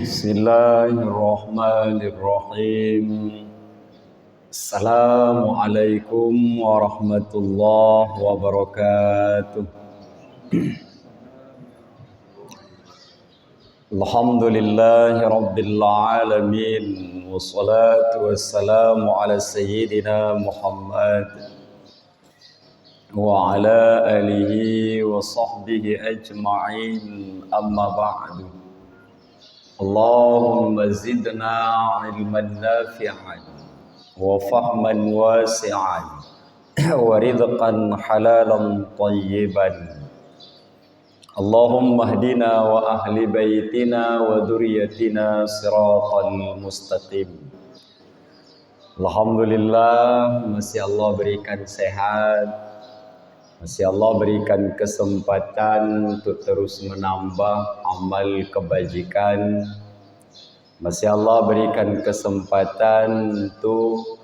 Bismillahirrahmanirrahim. Assalamualaikum warahmatullahi wabarakatuh. Alhamdulillahi rabbil alamin. Wassalatu wassalamu ala sayyidina Muhammad wa ala alihi wa sahbihi ajma'in. Amma ba'du. Allahumma zidna ilman nafi'an wa fahman wasi'an wa rizqan halalan tayyiban. Allahumma hdina wa ahli baitina wa dhurriyyatina siratal mustaqim. Alhamdulillah, masih Allah berikan sehat, masih Allah berikan kesempatan untuk terus menambah amal kebajikan. Masih Allah berikan kesempatan untuk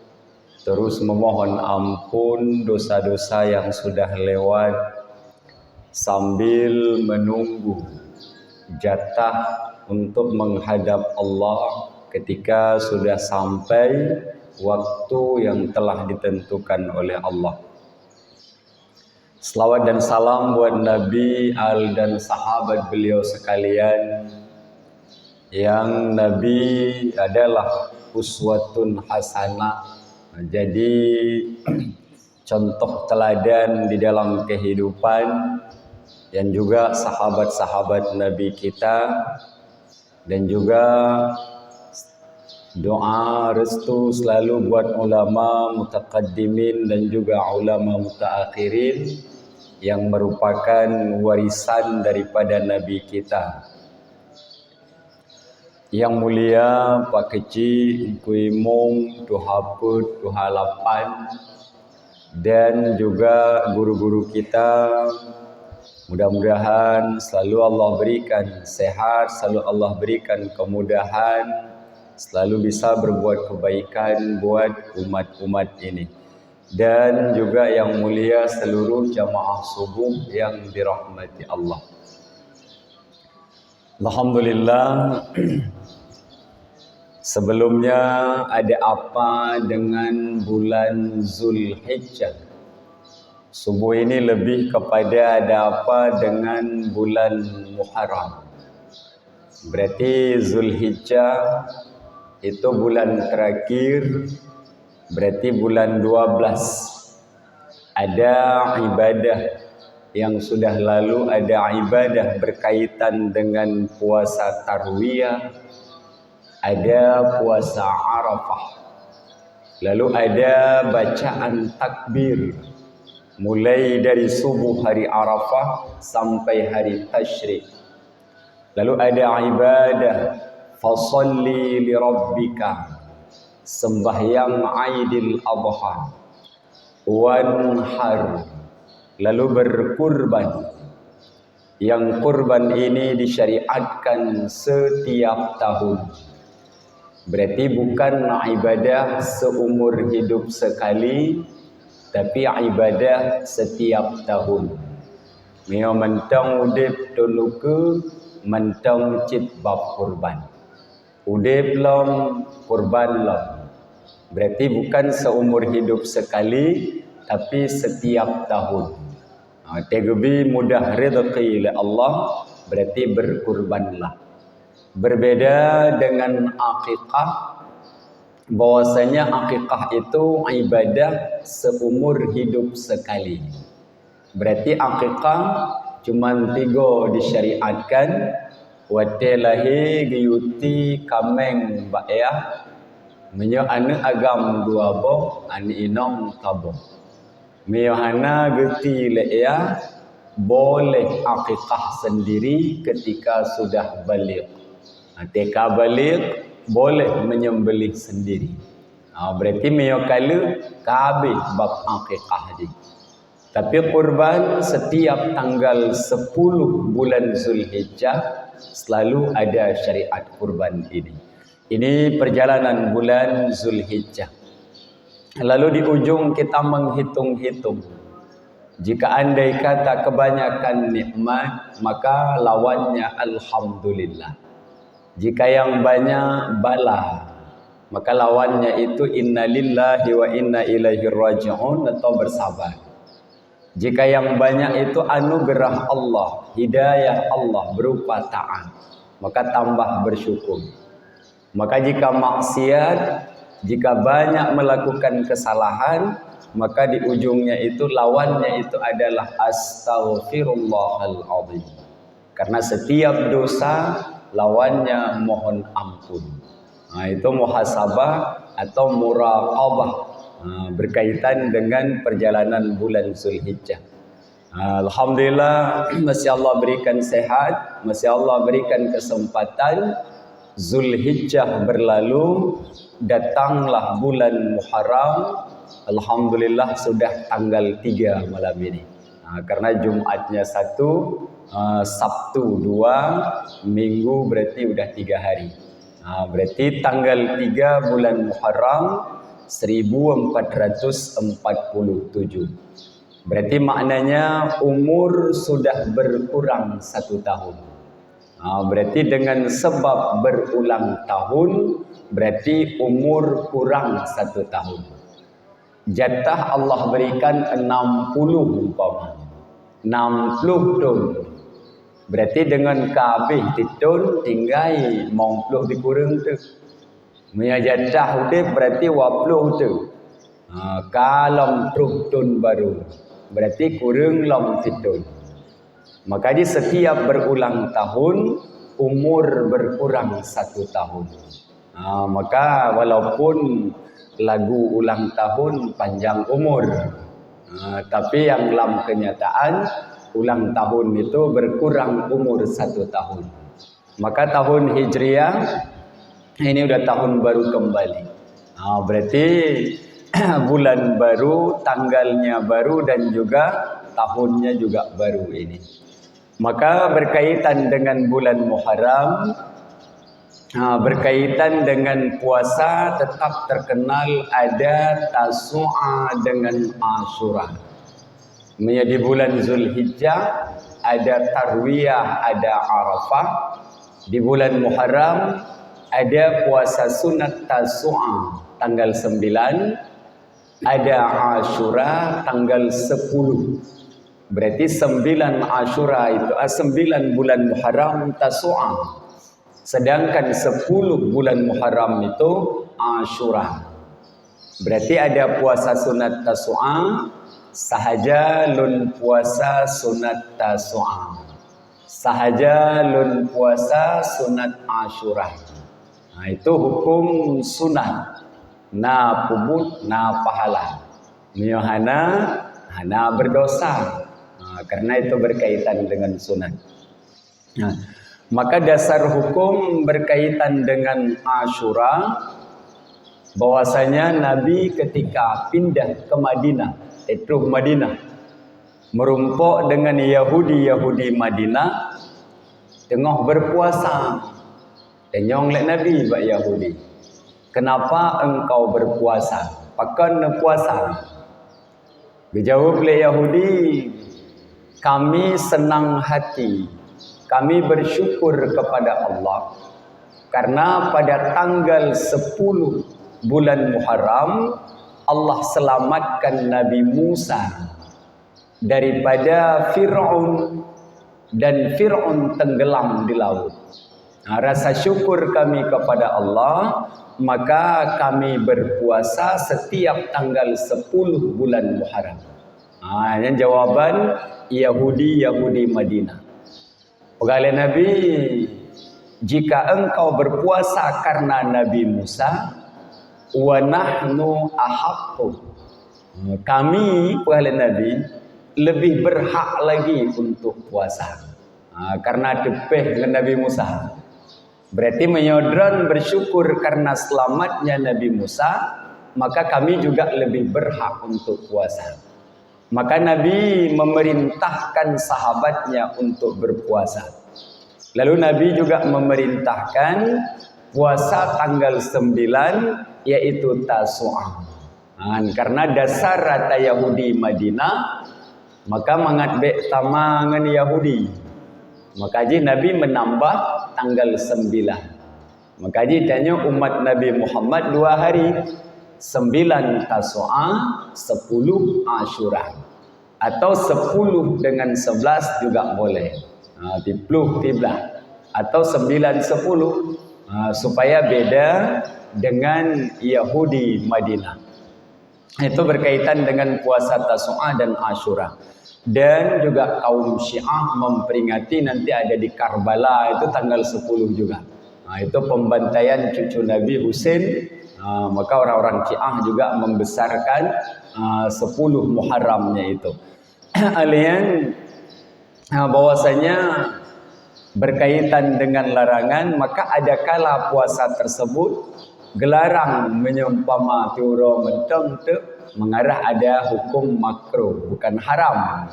terus memohon ampun dosa-dosa yang sudah lewat, sambil menunggu jatah untuk menghadap Allah ketika sudah sampai waktu yang telah ditentukan oleh Allah. Selawat dan salam buat Nabi, al dan sahabat beliau sekalian, yang Nabi adalah uswatun hasanah, jadi contoh teladan di dalam kehidupan, dan juga sahabat-sahabat Nabi kita, dan juga doa restu selalu buat ulama mutaqaddimin dan juga ulama mutaakhirin yang merupakan warisan daripada Nabi kita. Yang mulia Pak Kecil, Kui Mung, Tuhaput, Tuhalapan, dan juga guru-guru kita, mudah-mudahan selalu Allah berikan sehat, selalu Allah berikan kemudahan, selalu bisa berbuat kebaikan buat umat-umat ini. Dan juga yang mulia seluruh jamaah subuh yang dirahmati Allah. Alhamdulillah. Sebelumnya, ada apa dengan bulan Zulhijjah? Subuh ini lebih kepada ada apa dengan bulan Muharram. Berarti Zulhijjah itu bulan terakhir, berarti bulan 12. Ada ibadah yang sudah lalu, ada ibadah berkaitan dengan puasa tarwiyah, ada puasa Arafah, lalu ada bacaan takbir mulai dari subuh hari Arafah sampai hari Tasyrik. Lalu ada ibadah fasalli li rabbika, sembahyang Aidil Adha, wanhar, lalu berkurban. Yang kurban ini disyariatkan setiap tahun. Berarti bukan ibadah seumur hidup sekali, tapi ibadah setiap tahun. Mio mentang udip tuluku, mentang cit bab kurban. Udip lom, kurban lom. Berarti bukan seumur hidup sekali, tapi setiap tahun. Tegubi mudah rezeki oleh Allah, berarti berkurbanlah. Berbeda dengan akikah, bahwasanya akikah itu ibadah seumur hidup sekali. Berarti akikah cuma 3 disyariatkan. Wate lahi giyuti kameng ba'yah, menyo ane agam 2 boh, ane inong taboh. Miyohana geti le'ya, boleh akikah sendiri ketika sudah balik. Ketika balik, boleh menyembelih sendiri. Berarti miyo kala kabeh bab akikah di. Tapi kurban setiap tanggal 10 bulan Zulhijjah selalu ada syariat kurban ini. Ini perjalanan bulan Zulhijjah. Lalu di ujung kita menghitung-hitung. Jika andai kata kebanyakan nikmat, maka lawannya alhamdulillah. Jika yang banyak bala, maka lawannya itu innalillahi wa inna ilaihi raji'un atau bersabar. Jika yang banyak itu anugerah Allah, hidayah Allah berupa taat, maka tambah bersyukur. Maka jika maksiat, jika banyak melakukan kesalahan, maka di ujungnya itu lawannya itu adalah astaghfirullahal azim. Karena setiap dosa lawannya mohon ampun. Nah, itu muhasabah atau muraqabah, berkaitan dengan perjalanan bulan Zulhijjah. Alhamdulillah, masih Allah berikan sehat, masih Allah berikan kesempatan. Zulhijjah berlalu, datanglah bulan Muharram. Alhamdulillah sudah tanggal 3 malam ini. Karena Jumatnya 1, Sabtu 2, Minggu berarti udah 3 hari. Berarti tanggal 3 bulan Muharram 1447. Berarti maknanya umur sudah berkurang 1 tahun. Berarti dengan sebab berulang tahun, berarti umur kurang 1 tahun. Jatah Allah berikan 60 umpama. 60 tahun. Berarti dengan kabeh titun tinggal 90 dikurang tu. Punya jatah udah berarti 20 tu. Kalau 30 tahun baru, berarti kurang lam titun. Maka di setiap berulang tahun umur berkurang 1 tahun. Maka walaupun lagu ulang tahun panjang umur, tapi yang dalam kenyataan ulang tahun itu berkurang umur 1 tahun. Maka tahun Hijriah ini udah tahun baru kembali. Berarti bulan baru, tanggalnya baru dan juga tahunnya juga baru ini. Maka berkaitan dengan bulan Muharram, berkaitan dengan puasa, tetap terkenal ada Tasu'a dengan Ashura. Di bulan Zulhijjah ada Tarwiyah, ada Arafah. Di bulan Muharram ada puasa sunat Tasu'a tanggal 9, ada Ashura tanggal 10. Berarti 9 Ashura itu 9 bulan Muharram Tasu'a. Sedangkan 10 bulan Muharram itu Ashura. Berarti ada puasa sunat Tasu'a, sahaja lun puasa sunat Tasu'a. Sahaja lun puasa sunat Ashura. Itu hukum sunat. Na pubut, na pahala. Miohana, hana berdosa. Karena itu berkaitan dengan sunat. Maka dasar hukum berkaitan dengan Ashura, bahwasanya Nabi ketika pindah ke Madinah, Madinah, merumpuk dengan Yahudi Madinah, tengah berpuasa. Tanyong lek Nabi bak Yahudi, kenapa engkau berpuasa? Pakan puasa? Dijawab oleh Yahudi, kami senang hati, kami bersyukur kepada Allah karena pada tanggal 10 bulan Muharram Allah selamatkan Nabi Musa daripada Fir'aun dan Fir'aun tenggelam di laut. Rasa syukur kami kepada Allah, maka kami berpuasa setiap tanggal 10 bulan Muharram. Yang jawaban Yahudi Madinah. Pegawai Nabi, jika engkau berpuasa karena Nabi Musa, wa nahnu ahaqqu, kami pegawai Nabi lebih berhak lagi untuk puasa. Karena depeh dengan Nabi Musa. Berarti menyodron bersyukur karena selamatnya Nabi Musa, maka kami juga lebih berhak untuk puasa. Maka Nabi memerintahkan sahabatnya untuk berpuasa. Lalu Nabi juga memerintahkan puasa tanggal 9, yaitu Tasu'a. Karena dasar rata Yahudi Madinah, maka mengatbek tamangan Yahudi. Maka Nabi menambah tanggal 9. Maka ditanya umat Nabi Muhammad 2 hari. 9 Tasu'a, 10 Ashura. Atau 10 dengan 11 juga boleh. 10 atau 9 10 supaya beda dengan Yahudi Madinah. Itu berkaitan dengan puasa Tasu'a dan Ashura. Dan juga kaum Syiah memperingati nanti ada di Karbala itu tanggal 10 juga. Itu pembantaian cucu Nabi Husain. Maka orang-orang Syiah juga membesarkan 10 Muharramnya itu. Alian bahwasanya berkaitan dengan larangan, maka ada kala puasa tersebut gelarang menyumpama tiuro menteng tu mengarah ada hukum makruh, bukan haram.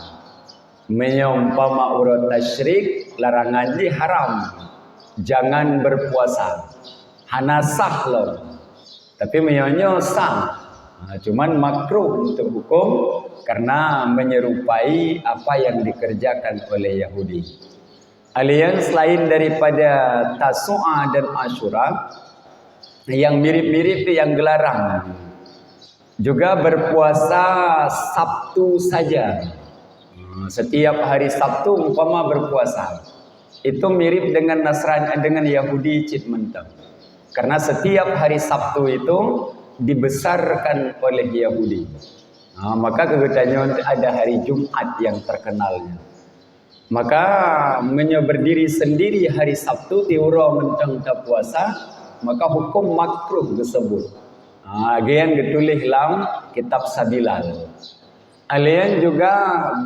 Menyumpama urut tasyrik larangan di haram. Jangan berpuasa. Hana sah loh. Tapi menyonyo sah. Cuman makruh untuk hukum karena menyerupai apa yang dikerjakan oleh Yahudi. Alian selain daripada Tasu'a dan Ashura, yang mirip-mirip yang gelarang juga berpuasa Sabtu saja. Setiap hari Sabtu umpama berpuasa. Itu mirip dengan Nasrani, dengan Yahudi cit mentang. Karena setiap hari Sabtu itu dibesarkan oleh Yahudi. Maka kebetulannya ada hari Jumat yang terkenalnya. Maka berdiri sendiri hari Sabtu tiura mentang tak puasa, maka hukum makruh tersebut. Yang ditulis dalam kitab Sabilal. Alian juga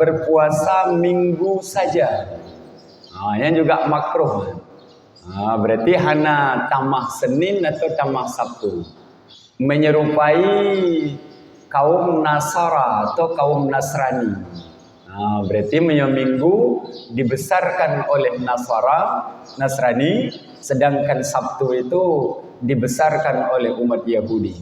berpuasa minggu saja. Yang juga makruh. Berarti hana tamah Senin atau tamah Sabtu. Menyerupai kaum Nasara atau kaum Nasrani. Berarti minggu dibesarkan oleh Nasrani, sedangkan Sabtu itu dibesarkan oleh umat Yahudi.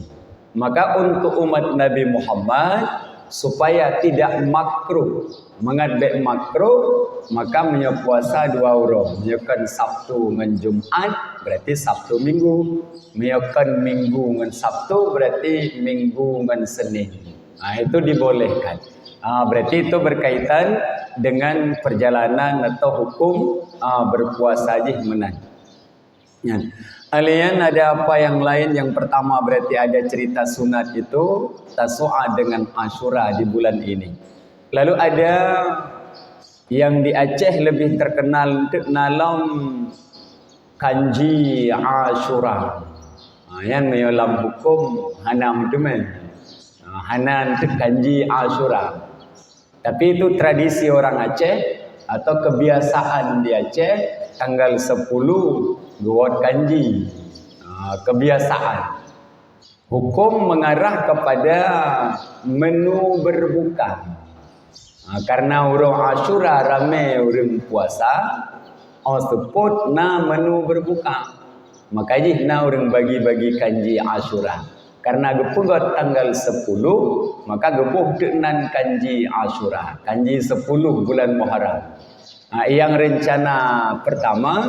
Maka untuk umat Nabi Muhammad supaya tidak makruh, mengadai makruh, maka menyopuasa 2 orang. Menyokan Sabtu dengan Jumat, berarti Sabtu Minggu. Menyokan Minggu dengan Sabtu, berarti Minggu dengan Senin. Itu dibolehkan. Berarti itu berkaitan dengan perjalanan atau hukum berpuasa jihmenan. Alian ada apa yang lain? Yang pertama berarti ada cerita sunat itu Tasu'a dengan Ashura di bulan ini. Lalu ada yang di Aceh lebih terkenal untuk nalam kanji Ashura. Yang menyolam hukum hanam teman. Hanan untuk kanji Ashura. Tapi itu tradisi orang Aceh atau kebiasaan di Aceh tanggal 10 buat kanji. Kebiasaan. Hukum mengarah kepada menu berbuka. Karena orang Ashura ramai orang puasa, sebut na menu berbuka. Makanya na orang bagi-bagi kanji Ashura. Karena gepugot tanggal 10, maka gepuh dengan kanji Ashura. Kanji 10 bulan Muharram. Yang rencana pertama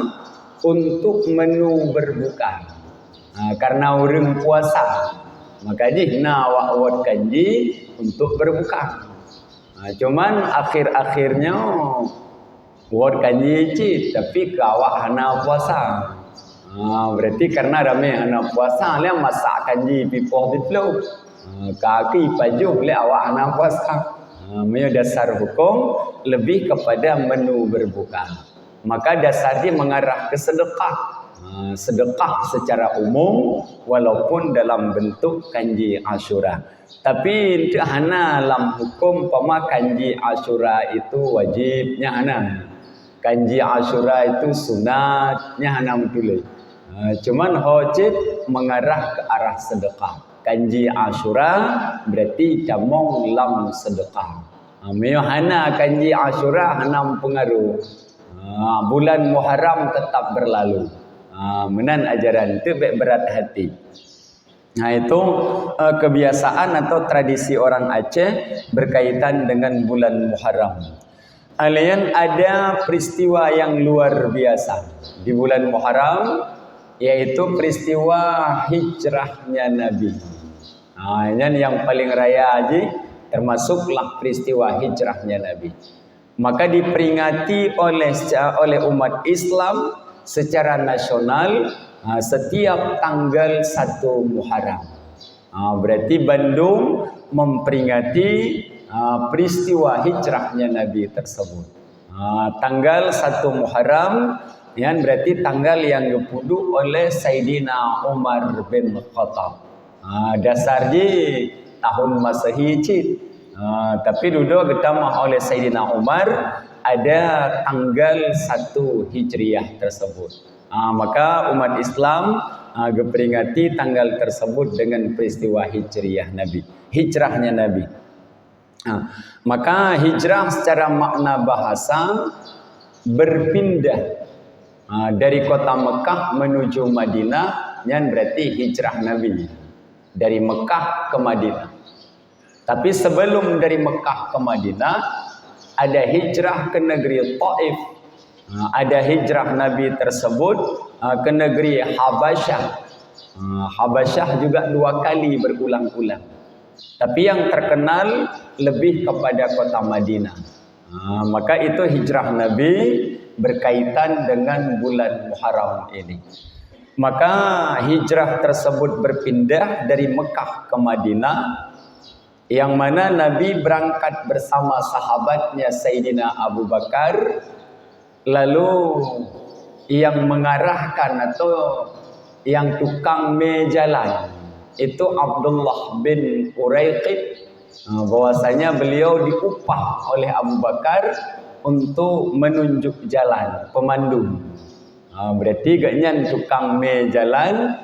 untuk menu berbuka. Karena orang puasa, maka jihna awak kanji untuk berbuka. Cuman akhir-akhirnya buat kanji cip, tapi kawak hana puasa. Berarti karena ramai hana puasa, dia masak kanji pipoh dipelu. Kaki pajuh le awak hana puasa. Punya dasar hukum lebih kepada menu berbuka. Maka dasarnya mengarah ke sedekah. Sedekah secara umum walaupun dalam bentuk kanji Ashura. Tapi untuk hana dalam hukum pama kanji Ashura itu wajibnya hana. Kanji Ashura itu sunatnya hana betul. Cuman wajib mengarah ke arah sedekah. Kanji Ashura berarti camong lam sedekah. Meo hana kanji Ashura hana pengaruh. Bulan Muharram tetap berlalu. Menan ajaran itu berat hati. Itu kebiasaan atau tradisi orang Aceh berkaitan dengan bulan Muharram. Alian ada peristiwa yang luar biasa di bulan Muharram. yaitu peristiwa hijrahnya Nabi. Ini yang paling raya aja, termasuklah peristiwa hijrahnya Nabi. Maka diperingati oleh umat Islam secara nasional setiap tanggal 1 Muharram. Berarti Bandung memperingati peristiwa hijrahnya Nabi tersebut. Tanggal 1 Muharram berarti tanggal yang dipudu oleh Sayyidina Umar bin Khattab. Dasarnya tahun Masehi cid. Tapi dulu ditamah oleh Sayyidina Umar ada tanggal 1 Hijriah tersebut. Maka umat Islam memperingati tanggal tersebut dengan peristiwa hijrahnya Nabi. Maka hijrah secara makna bahasa berpindah dari kota Mekah menuju Madinah, yang berarti hijrah Nabi dari Mekah ke Madinah. Tapi sebelum dari Mekah ke Madinah ada hijrah ke negeri Taif. Ada hijrah Nabi tersebut ke negeri Habasyah. Habasyah juga 2 kali berulang-ulang. Tapi yang terkenal lebih kepada kota Madinah. Maka itu hijrah Nabi berkaitan dengan bulan Muharram ini. Maka hijrah tersebut berpindah dari Mekah ke Madinah, yang mana Nabi berangkat bersama sahabatnya Sayyidina Abu Bakar. Lalu yang mengarahkan atau yang tukang jalan itu Abdullah bin Uraiqid. Bahwasanya beliau diupah oleh Abu Bakar untuk menunjuk jalan, pemandu. Berarti gaknya tukang jalan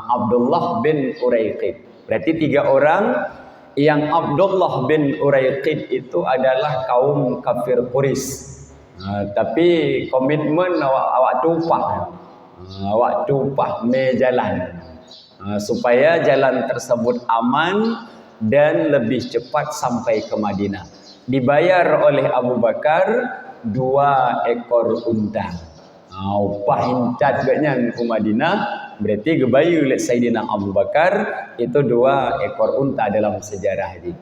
Abdullah bin Uraiqid. Berarti 3 orang. Yang Abdullah bin Uraiqid itu adalah kaum kafir Quraisy. Tapi komitmen awak tupah jalan supaya jalan tersebut aman dan lebih cepat sampai ke Madinah. Dibayar oleh Abu Bakar 2 ekor unta. Upah hincat gaknya ke Madinah, berarti gebayu oleh Sayyidina Abu Bakar itu 2 ekor unta dalam sejarah ini.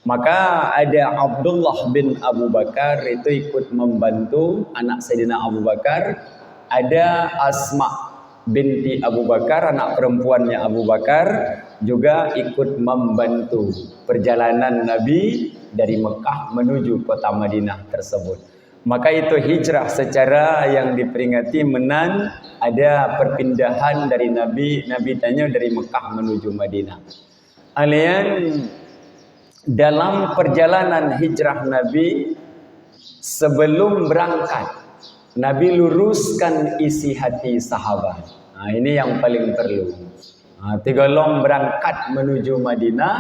Maka ada Abdullah bin Abu Bakar itu ikut membantu anak Sayyidina Abu Bakar. Ada Asma binti Abu Bakar, anak perempuannya Abu Bakar, juga ikut membantu perjalanan Nabi dari Mekah menuju kota Madinah tersebut. Maka itu hijrah secara yang diperingati menan ada perpindahan dari Nabi tanya dari Mekah menuju Madinah. Alian dalam perjalanan hijrah Nabi sebelum berangkat, Nabi luruskan isi hati sahabat. Ini yang paling perlu. Tigolong berangkat menuju Madinah,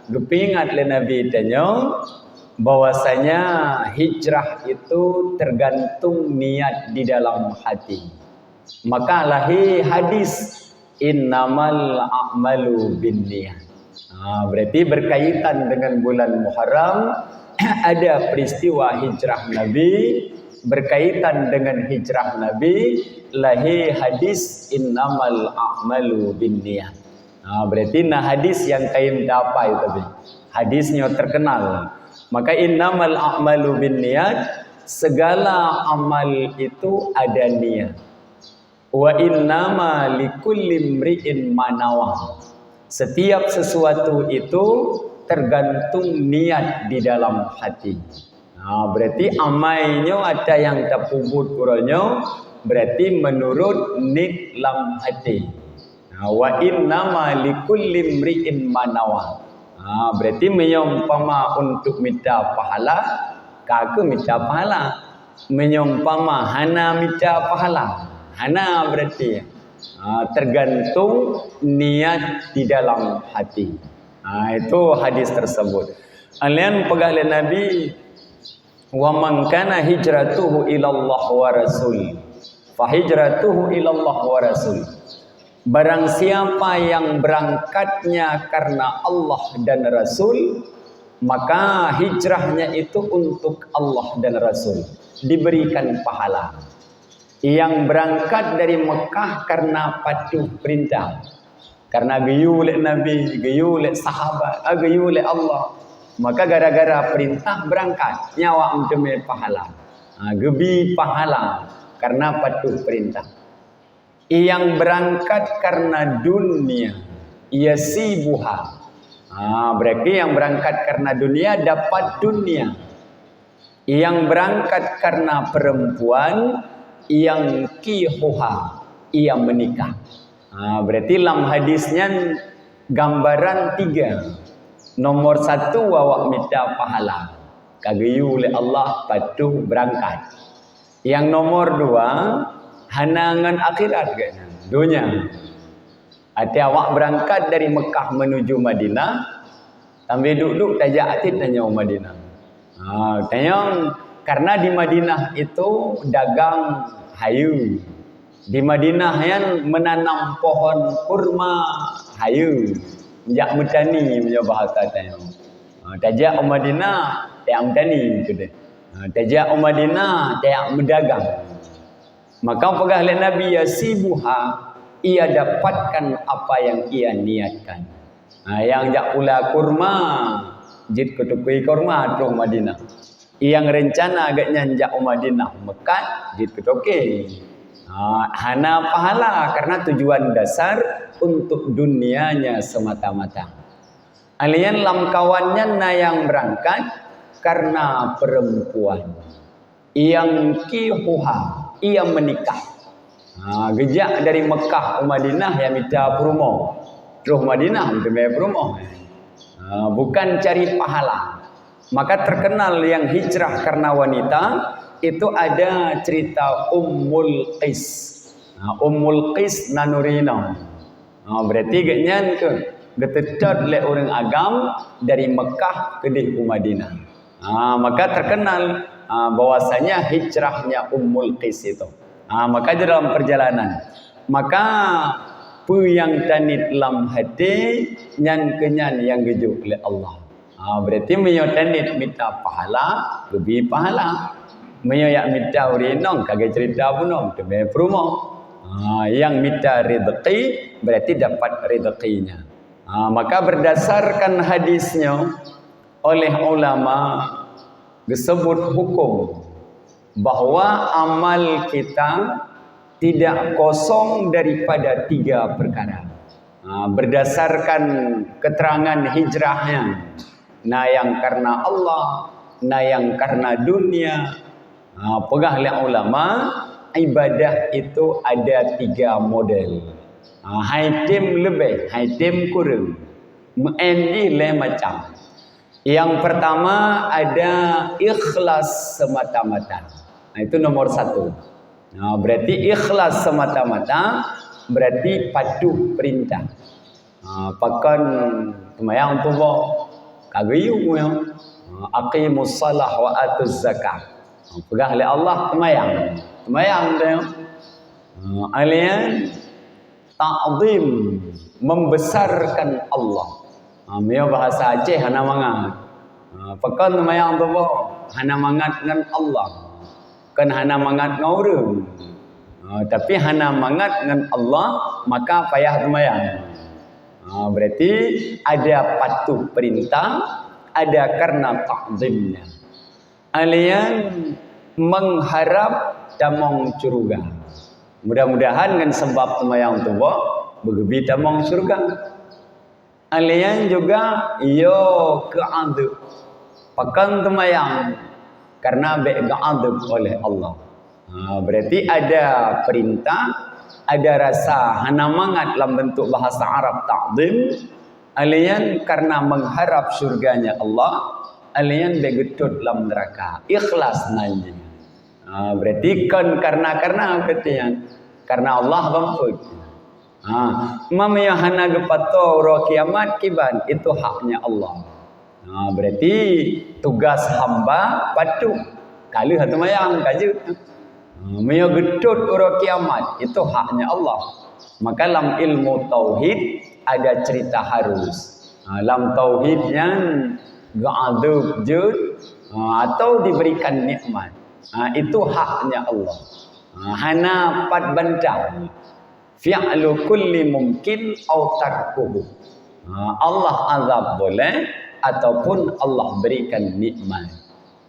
dipingat oleh Nabi tanya bahwasanya hijrah itu tergantung niat di dalam hati. Maka lahir hadis innamal a'malu binniyat. Berarti berkaitan dengan bulan Muharram ada peristiwa hijrah Nabi, berkaitan dengan hijrah Nabi lahir hadis innamal a'malu binniyat. Berarti hadis yang kaim apa itu? Hadisnya terkenal. Maka innamal a'malu binniyat, segala amal itu ada niat. Wa innama likulli imri'in ma nawa. Setiap sesuatu itu tergantung niat di dalam hati. Berarti amalnya ada yang terpubut kurangnya, berarti menurut nit lam hati. Wa innama likulli imri'in ma nawa. Berarti menyumpama untuk minta pahala, kagak minta pahala. Menyumpama hana minta pahala, hana berarti tergantung niat di dalam hati. Itu hadis tersebut. Alian pegalan Nabi, wa man kana hijratuhu ila Allah wa rasul, fa hijratuhu ila Allah wa rasul. Barang siapa yang berangkatnya karena Allah dan Rasul, maka hijrahnya itu untuk Allah dan Rasul, diberikan pahala. Yang berangkat dari Mekah karena patuh perintah. Karena geyu oleh Nabi, geyu oleh sahabat, geyu oleh Allah. Maka gara-gara perintah berangkat, nyawa untuk pahala. Gebi pahala karena patuh perintah. Yang berangkat karena dunia, ia sibuha. Berarti yang berangkat karena dunia dapat dunia. Yang berangkat karena perempuan, yang kihuha, ia menikah. Berarti dalam hadisnya gambaran 3. Nomor 1 awak minta pahala, kageyu oleh Allah patuh berangkat. Yang nomor 2 hanangan akhirat kena dunia. Hati awak berangkat dari Mekah menuju Madinah, sambil duduk tajak hati tanya Madinah. Tanya karena di Madinah itu dagang hayu. Di Madinah yang menanam pohon kurma hayu. Jak metani punya bahasa tanya. Tajak Madinah tak metani gitu. Tajak Madinah tak mendagang. Maka pegah oleh Nabi ya sibuha, ia dapatkan apa yang ia niatkan. Yang jak pula kurma, jid ketukui kurma terus Madinah. Yang rencana agaknya jak Madinah Mekah jid ketukui. Hana pahala karena tujuan dasar untuk dunianya semata-mata. Alien lam kawannya na yang berangkat karena perempuan. Yang kihuha, ia menikah. Gejak dari Mekah ke Madinah yang minta promo. Terus Madinah minta promo. Bukan cari pahala. Maka terkenal yang hijrah karena wanita itu ada cerita Ummul Qis. Ummul Qis nanurina. Berarti gaknya ke getetat oleh orang agam dari Mekah ke Madinah. Maka terkenal bahwasanya hijrahnya Ummul Qis itu. Maka di dalam perjalanan, maka pu yang tanit lam hati nyan kenyan yang gejuk oleh Allah. Berarti meyo tanit minta pahala, lebih pahala. Meyo yak minta urinong kagak cerita punong tebe promo. Yang minta rezeki berarti dapat rezekinya. Maka berdasarkan hadisnya oleh ulama disebut hukum bahwa amal kita tidak kosong daripada 3 perkara. Berdasarkan keterangan hijrahnya, na yang karena Allah, na yang karena dunia. Pegah oleh ulama, ibadah itu ada 3 model. Haitim lebih, haitim kurang. Ini le macam. Yang pertama ada ikhlas semata-mata. Itu nomor 1. Berarti ikhlas semata-mata berarti patuh perintah. Pakan semayang tubuh kagayu yang aqimus salah wa atuz zakah. Pegah oleh Allah semayang dia. Alian ta'zim membesarkan Allah. Mio bahasa Aceh hana mangat. Pakan semayang tubuh hana mangat dengan Allah. Kan hana mangat ngurung. Tapi hana mangat dengan Allah maka payah semayang. Berarti ada patuh perintah, ada karena takzimnya. Alian mengharap damong surga. Mudah-mudahan dengan sebab semayang tubuh bergebi damong surga. Alian juga yo keadab. Pakan semayang karena begadab oleh Allah. Berarti ada perintah, ada rasa hana mangat dalam bentuk bahasa Arab ta'zim. Alian karena mengharap surganya Allah, alian begetut dalam neraka. Ikhlas nanti. Berarti kan karena berarti yang karena Allah bangkut. Mamaya hana gepato ro kiamat kiban itu haknya Allah. Berarti tugas hamba patuh. Kali hatu mayang kaju. Maya getut ro kiamat itu haknya Allah. Maka dalam ilmu tauhid ada cerita harus. Dalam tauhid yang ga'adub jud atau diberikan nikmat. Itu haknya Allah. Hana pat bantah. Fi'lu kulli mungkin au tarkuhu. Allah azab boleh ataupun Allah berikan nikmat.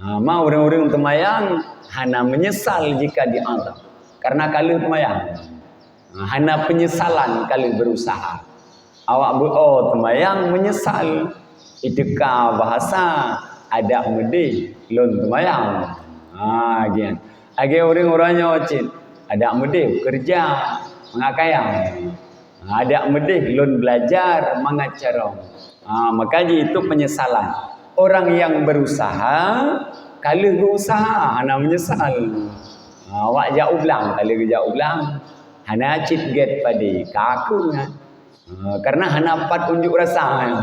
Mau orang-orang temayang hana menyesal jika diazab. Karena kalau temayang hana penyesalan kalau berusaha. Awak temayang menyesal. Itukah bahasa ada medih lon temayang. Gian. Age orang-orangnya wajib ada medih kerja mengakayang. Ada medih lon belajar mengacarong. Makanya itu penyesalan. Orang yang berusaha kalau berusaha hana menyesal. Awak jauh ulang kalau jauh ulang hana cit get padi kaku karena hana pat unjuk rasa.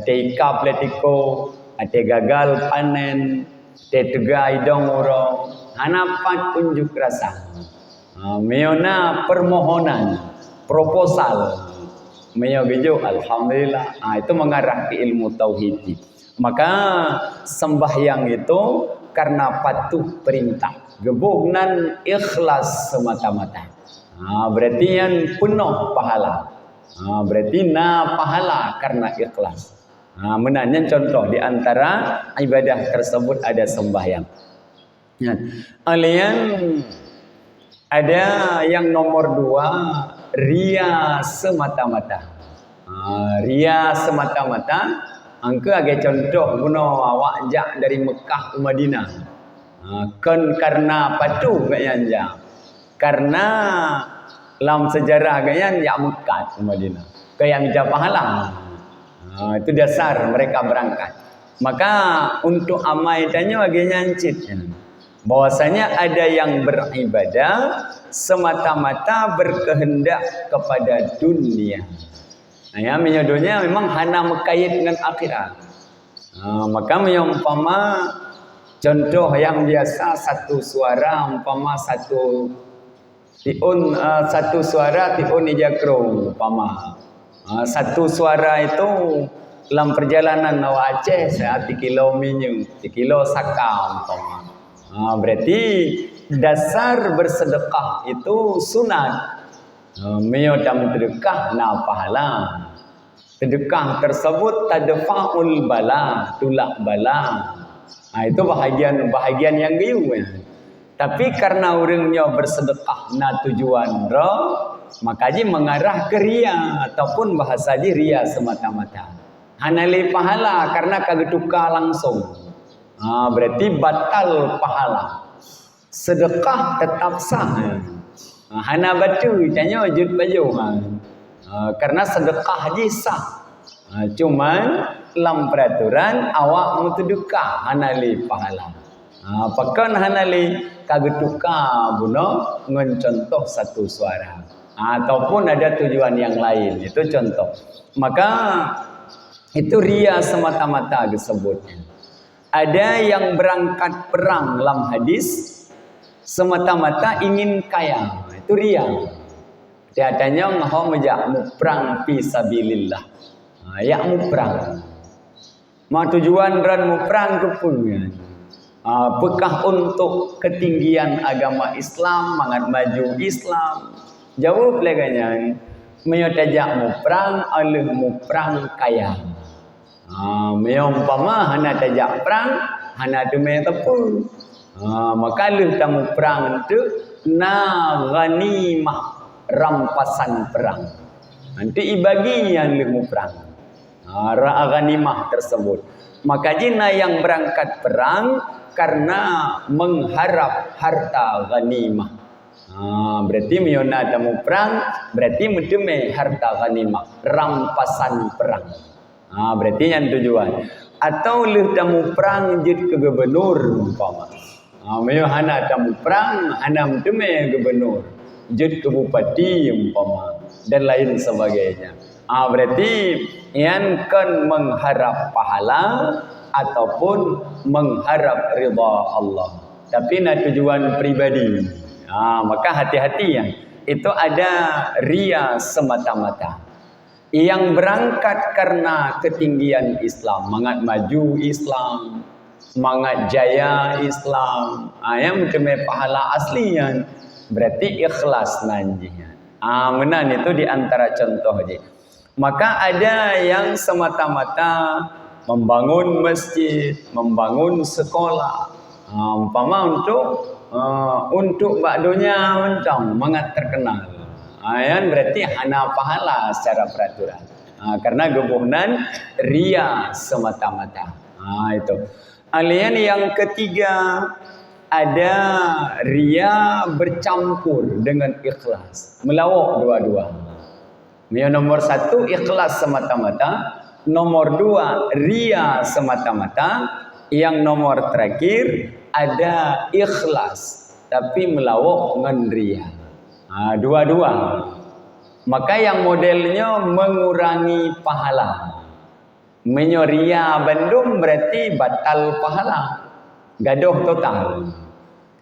Tekap letiko, ate gagal panen, te tegai dong orang, hanapat unjuk rasa. Meona permohonan, proposal, meo bejo, alhamdulillah. Itu mengarah ke ilmu tauhid. Maka sembahyang itu karena patuh perintah, gebuhnan ikhlas semata-mata. Berarti yang penuh pahala. Berarti pahala karena ikhlas. Menanya contoh di antara ibadah tersebut ada sembahyang. Alian ada yang nomor 2 ria semata-mata. Ria semata-mata. Angka agak contoh guna awak jak dari Mekah ke Madinah. Kan karena patuh gayan jak. Karena dalam sejarah gayan jak Mekah ke Madinah. Kayak minta pahala. Itu dasar mereka berangkat. Maka untuk amai tanya bagi nyancit. Bahwasanya ada yang beribadah semata-mata berkehendak kepada dunia. Menyodonya memang hana mekait dengan akhirat. Maka menyompama contoh yang biasa satu suara umpama satu suara tiun ijakro umpama. Satu suara itu dalam perjalanan nawa Aceh 1 kilo minyak, 1 kilo saka umpama. Berarti dasar bersedekah itu sunat. Menyodam sedekah pahala. Sedekah tersebut tadfa'ul bala, tulak bala. Itu bahagian yang giu. Tapi karena orangnya bersedekah tujuan makanya mengarah ke ria ataupun bahasa ria semata-mata. Hanali pahala karena kagetuka langsung. Berarti batal pahala. Sedekah tetap sah. Hana batu tanya wujud baju. Karena sedekah haji sah. Cuman dalam peraturan awak mutudukah hanali pahala. Pakan hanali kagetuka buno ngoncontoh satu suara. Ataupun ada tujuan yang lain. Itu contoh. Maka itu ria semata-mata disebutnya. Ada yang berangkat perang dalam hadis semata-mata ingin kaya. Itu ria. Tiadanya ngahau majak perang fisabilillah. Ya perang. Ma tujuan ran perang kepungan. Bekah untuk ketinggian agama Islam, mangat maju Islam. Jawab leganya, menyutajak perang, alih perang kaya. Meyompama hana tajak perang, hana demi tepu. Maka alih tamu perang itu ghanimah, rampasan perang. Nanti ibaginya alih perang. Ghanimah tersebut. Maka jina yang berangkat perang karena mengharap harta ghanimah. Berarti miona tamu perang, berarti mendeme harta ghanimah, rampasan perang. Berarti yang tujuan. Atau leh tamu perang jid ke gubernur umpama. Mio hana tamu perang, hana mendeme gubernur, jid ke bupati umpama dan lain sebagainya. Berarti yang kan mengharap pahala ataupun mengharap ridha Allah. Tapi nak tujuan pribadi. Maka hati-hati ya. Itu ada ria semata-mata. Yang berangkat karena ketinggian Islam, mangat maju Islam, semangat jaya Islam. Yang mendeme pahala aslinya berarti ikhlas nanjinya. Menan itu di antara contoh je. Maka ada yang semata-mata membangun masjid, membangun sekolah. Umpama untuk bakdonya mencong mangat terkenal. Yang berarti hana pahala secara peraturan. Karena gebuhnan ria semata-mata. Itu. Alian yang ketiga ada ria bercampur dengan ikhlas, melawak dua-dua. Yang nomor satu ikhlas semata-mata, nomor dua ria semata-mata, yang nomor terakhir ada ikhlas tapi melawak dengan ria. Dua-dua. Maka yang modelnya mengurangi pahala. Menyoria bandung berarti batal pahala. Gaduh total.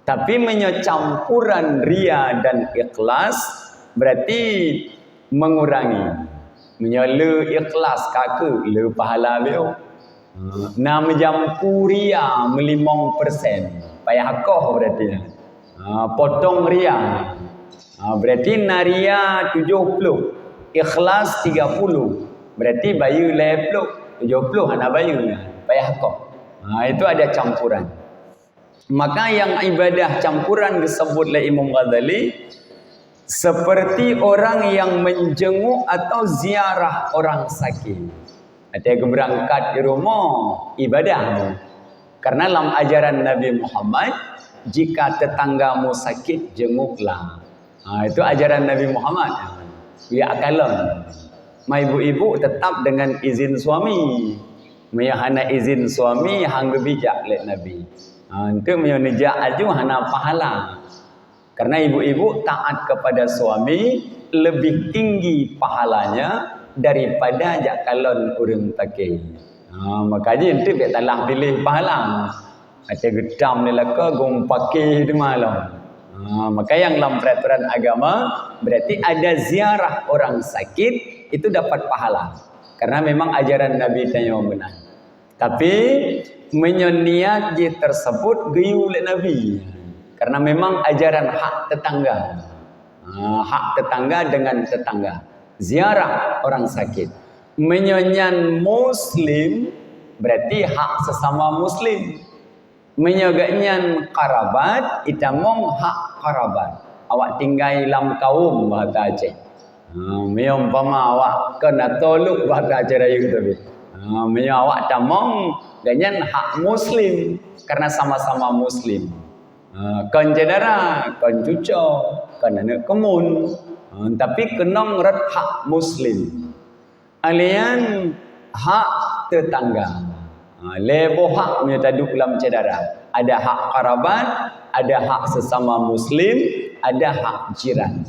Tapi menyocampuran ria dan ikhlas berarti mengurangi. Menyole ikhlas kaku le pahala beo. Nama jampu ria 5%. Payah koh berarti. Potong ria. Berarti naria 70, ikhlas 30. Berarti bayu 70 anak bayu. Payah kok. Itu ada campuran. Maka yang ibadah campuran disebut oleh Imam Ghazali seperti orang yang menjenguk atau ziarah orang sakit. Ada yang berangkat di rumah ibadah. Karena dalam ajaran Nabi Muhammad, jika tetanggamu sakit jenguklah. Itu ajaran Nabi Muhammad. Ya akalon. Ibu-ibu tetap dengan izin suami. Hana izin suami hang bijak oleh Nabi. Untuk menjak aju hana pahala. Karena ibu-ibu taat kepada suami lebih tinggi pahalanya daripada jak kalon urang pakai. Makanya itu tak talah pilih pahala. Ada gedam ni laka gong pakai di malam. Maka yang dalam peraturan agama berarti ada ziarah orang sakit itu dapat pahala. Karena memang ajaran Nabi tanya benar. Tapi menyoniat je tersebut geyu oleh Nabi. Karena memang ajaran hak tetangga. Hak tetangga dengan tetangga. Ziarah orang sakit. Menyonyan muslim berarti hak sesama muslim. Menyoganyan karabat itamong hak karabat. Awak tinggal dalam kaum bahasa Aceh. Umpama awak kena toluk bahasa Aceh Rayu tapi. Awak tamong dengan hak muslim karena sama-sama muslim. Kan cedera, kan cuco, kan anak kemun. Tapi kenong rat hak muslim. Alian hak tetangga. Lebo hak menyetaduk dalam cedera. Ada hak karabat, ada hak sesama muslim, ada hak jiran.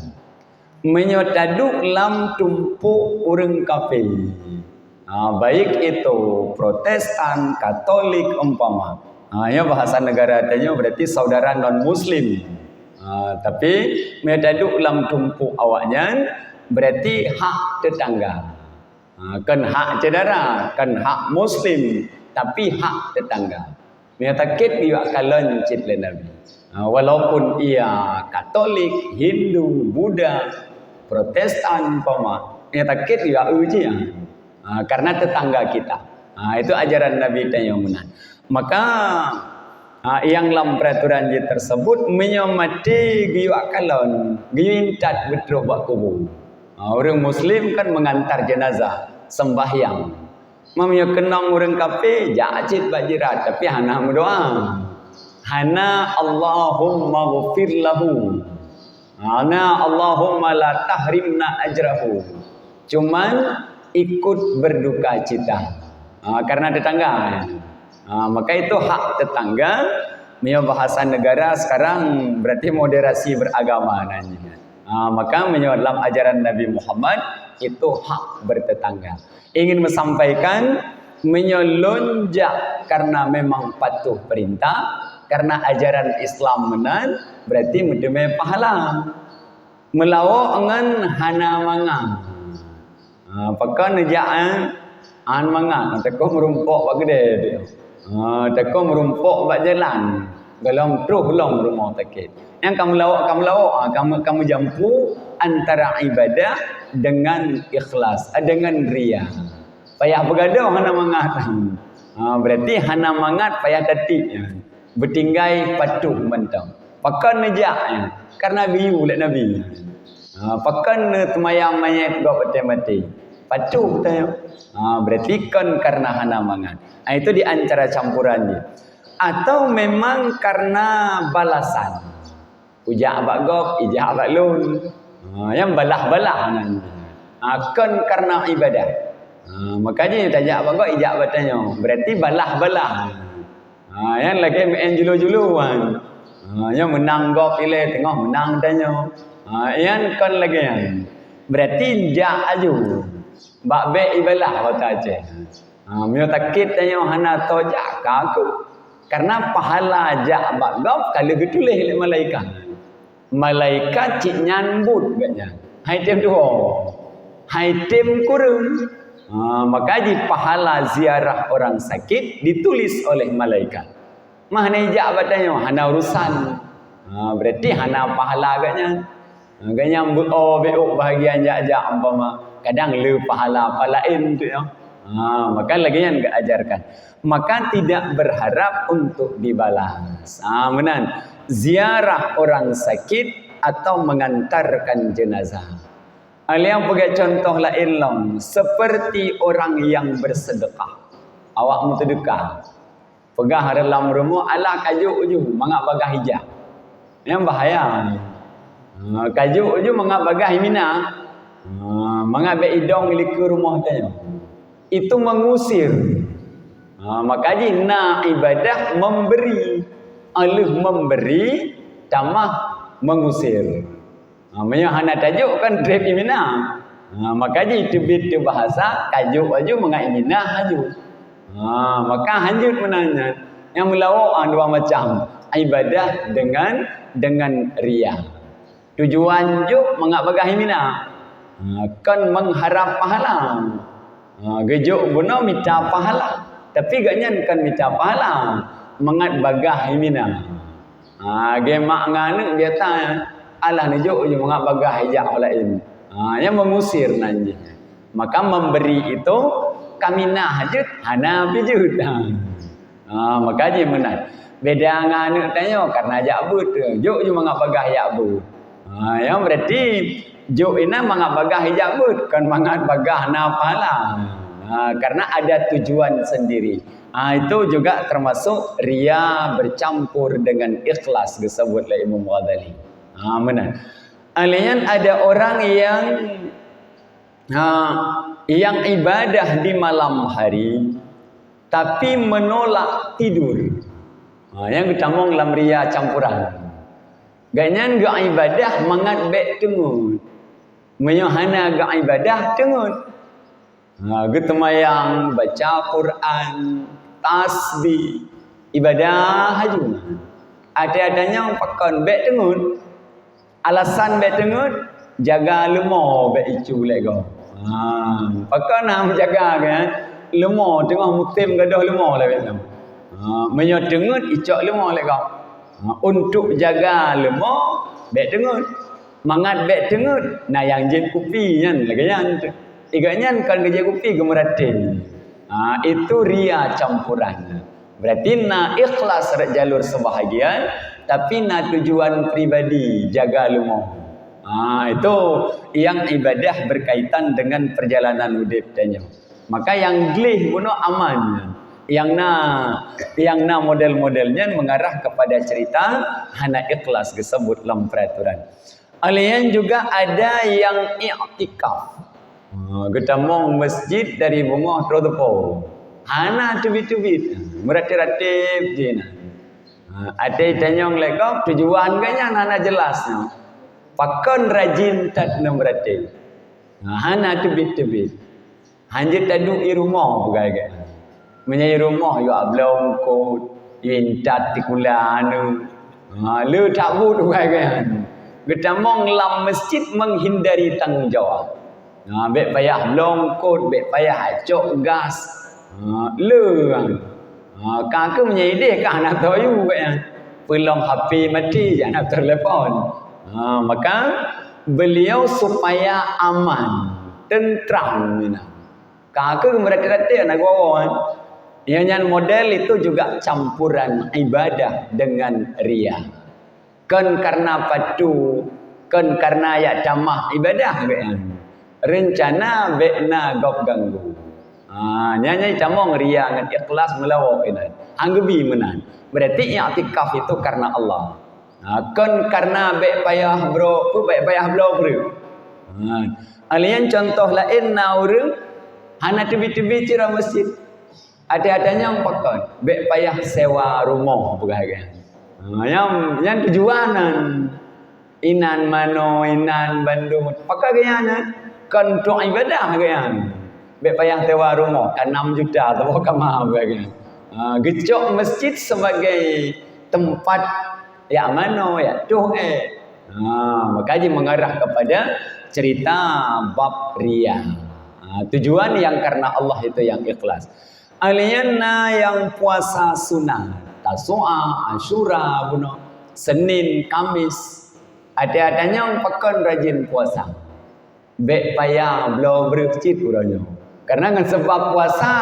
Menyetaduk dalam tumpuk orang kafir. Baik itu Protestan, Katolik umpama. Ya bahasa negara tanya berarti saudara non muslim. Tapi menyetaduk dalam tumpuk awaknya berarti hak tetangga. Kan hak cedera, kan hak muslim. Tapi hak tetangga. Menyatakan dia kalon cit le Nabi. Walaupun ia Katolik, Hindu, Buddha, Protestan umpama, menyatakan dia uji. Karena tetangga kita. Itu ajaran Nabi yang benar. Maka yang dalam peraturan je tersebut menyamati giyu kalon, giyu intat betul buat kubur. Orang muslim kan mengantar jenazah sembahyang. Mamanya kenang orang kafir jacit bajirat tapi hana berdoa. Hana Allahumma ghfir lahu. Hana Allahumma la tahrimna ajrahu. Cuman ikut berduka cita. Karena tetangga. Maka itu hak tetangga. Mia bahasa negara sekarang berarti moderasi beragama nantinya. Maka dalam ajaran Nabi Muhammad itu hak bertetangga. Ingin menyampaikan menyelonjak karena memang patuh perintah, karena ajaran Islam benar berarti mendeme pahala. Melawak dengan hana mangang. Apakah nejaan an mangang? Teko merumpok pak gede dia. Takut merumpuk bak jalan. Belum terus belum rumah takit. Yang kamu lawak, kamu jampu antara ibadah dengan ikhlas, dengan ria. Payah bergaduh hana mangat. Berarti hana mangat payah tatik. Bertinggai patuh mentang. Pakan nejaknya. Karena biu lek Nabi. Pakan temayang mayat gua mati. Patuh tanya. Berarti kan karena hana mangat. Itu di antara campurannya. Atau memang karena balasan. Ujak abak gop, ijak abak lun. Yang balah-balah nanti. Kan karena ibadah. Makanya tajak abak gop, ijak abak tanya. Berarti balah-balah. Yang lagi main julu-juluan. Yang menang gop pilih, tengok menang tanya. Yang kan lagi yang. Berarti jak aju. Bak be ibalah kata aja. Mio takit tanya hana tojak aku. Karena pahala jak bak gop kalau getulih oleh malaikat. Malaikat cik nyambut katnya. Hai tem dua. Hai tem kurun. Maka di pahala ziarah orang sakit ditulis oleh malaikat. Mana jak batanya hana urusan. Berarti hana pahala katnya. Katnya beok bahagian jak umpama kadang le pahala lain tu ya. Maka lagi yang enggak ajarkan. Maka tidak berharap untuk dibalas. Menan ziarah orang sakit atau mengantarkan jenazah. Yang pakai contoh lain long seperti orang yang bersedekah. Awak mau sedekah. Pegah dalam rumah ala kajuk uju mangak bagah hijab. Yang bahaya. Kajuk uju mangak bagah mina. Mangak be idong milik rumah tanya. Itu mengusir. Makanya nak ibadah memberi. Alih memberi tamah mengusir. Namanya hana tajuk kan drep imina. Makanya itu bitu bahasa kajuk aju mengai imina haju. Maka hanjut menanya. Yang melawak dua macam. Ibadah dengan ria. Tujuan juk mengak bagah imina. Kan mengharap pahala. Gejuk guna minta pahala. Tapi ganyan kan minta pahala. Mengat bagah imina. Gemak nganu biasa Allah nejuk je mengat bagah hijab lain. Yang mengusir nanti. Maka memberi itu kami nak hajut hana pijut. Maka je menat. Beda nganu tanya karena jabut. Juk je mengat bagah jabut. Yang berarti juk ina mengat bagah jabut kan mengat bagah na pahala. Karena ada tujuan sendiri. Itu juga termasuk ria bercampur dengan ikhlas disebut oleh Imam Ghazali. Benar. Alian ada orang yang ibadah di malam hari tapi menolak tidur. Yang kita ngomong dalam ria campuran. Ganyan ga ibadah mangat bek tengut. Menyahana ga ibadah tengut. Getemayang baca Quran, tasbih, ibadah haji. Ada-adanya pakan bek tengut. Alasan bek tengut jaga lemah bek icu lego. Pakan ham jaga kan lemah tengah mutim gadah lemah lah bek. Menyo tengut icak lemah lego. Untuk jaga lemah bek tengut. Mangat bek tengut nah yang jen kupi kan lagi yang iganya kan kerja kupi gemeratin. Itu ria campuran. Berarti na ikhlas jalur sebahagian tapi na tujuan pribadi jaga lumah. Itu yang ibadah berkaitan dengan perjalanan hidup tanya. Maka yang glih guna aman. Yang na model-modelnya mengarah kepada cerita hana ikhlas disebut dalam peraturan. Alian juga ada yang i'tikaf. Kita mau masjid dari bunga trotopo. Hana tubit-tubit. Meratip-ratip je na. Ada tanyong lekop tujuan kanya hana jelasnya. Pakon rajin tak meratip. Hana tubit-tubit. Hanjit tadu i rumah bukai. Menyai rumah yo ablong ko intat tikulanu. Lu tak but bukai. Kita mau lam masjid menghindari tanggungjawab. Bek payah longkot, bek payah acok gas. Kakak menyaidih kah nak tahu ya. Pelong HP mati jangan telefon. Maka beliau supaya aman, tentram ni. Kakak mereka nak kawan. Yang model itu juga campuran ibadah dengan ria. Kan karena patu, kan karena ya camah ibadah kan. Rencana bekna gop ganggu. Nyanyi camong ria dengan ikhlas melawak ini. Anggebi menan. Berarti i'tikaf itu karena Allah. Kan karena bek payah bro, bek payah bro. Alian contoh lain naurung hana tebi-tebi cira masjid. Ada-adanya yang pakai bek payah sewa rumah bukan. Yang tujuanan inan mano, inan Bandung. Pakai gayanya kan untuk ibadah gayanya. Bek payah sewa rumah kan 6 juta atau kamar bukan. Gecok masjid sebagai tempat yang mana ya tuh makanya mengarah kepada cerita bab ria. Tujuan yang karena Allah itu yang ikhlas. Alianna yang puasa sunnah, Tasu'a, Asyura, Senin, Kamis. Ada-adanya yang pekan rajin puasa. Bek payah belau bercit uranya. Karena dengan sebab puasa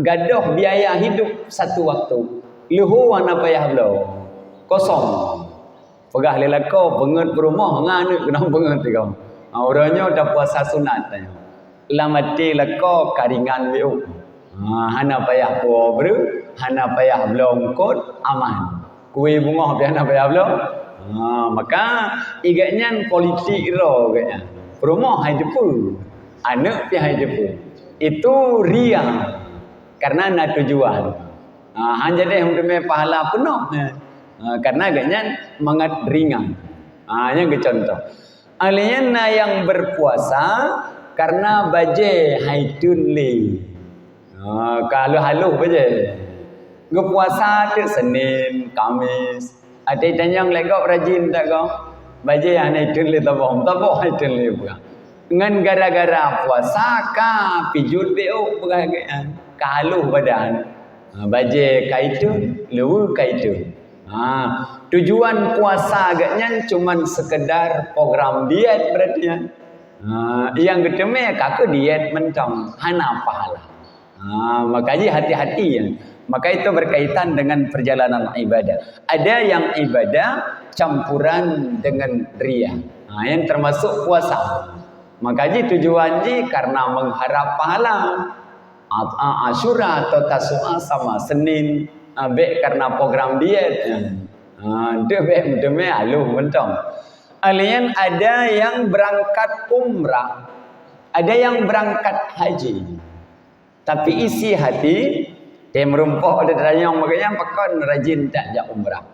gaduh biaya hidup satu waktu. Luhu wana payah belau. Kosong. Pegah lelako benget berumah nganu kena benget kau. Orangnya dah puasa sunat tanya. Lamati leko karingan liu. Hana payah pobru, hana payah belum kot aman. Kui bunga hana payah belum. Maka igaknya politik ro kaya. Rumah hai depu. Anak pi hai depu. Itu ria. Karena nak tujuan. Hanya deh untuk pahala penuh. Karena agaknya mangat ringan. Yang contoh. Alianna yang berpuasa karena baje haidun li. Kalau haluh baje. Berpuasa tu Senin, Kamis. Ada yang legok rajin tak kau? Baje haidun li tabung haidun li bukan. Ngan gara-gara puasa ka pijut beo bukan. Kaluh badan. Baje kaitun, lu kaitun. Tujuan puasa agaknya cuman sekedar program diet berarti ya. Yang ketemu kakak diet mentang hana pahala. Makanya hati-hati ya. Maka itu berkaitan dengan perjalanan ibadah. Ada yang ibadah campuran dengan ria. Yang termasuk puasa. Makanya tujuannya karena mengharap pahala. Asyura atau Tasu'a sama Senin. Bek karena program diet. Dia bek demi aluh mentong. Alian ada yang berangkat umrah, ada yang berangkat haji. Tapi isi hati dia merumpah ada yang makanya pekan rajin tak jak umrah.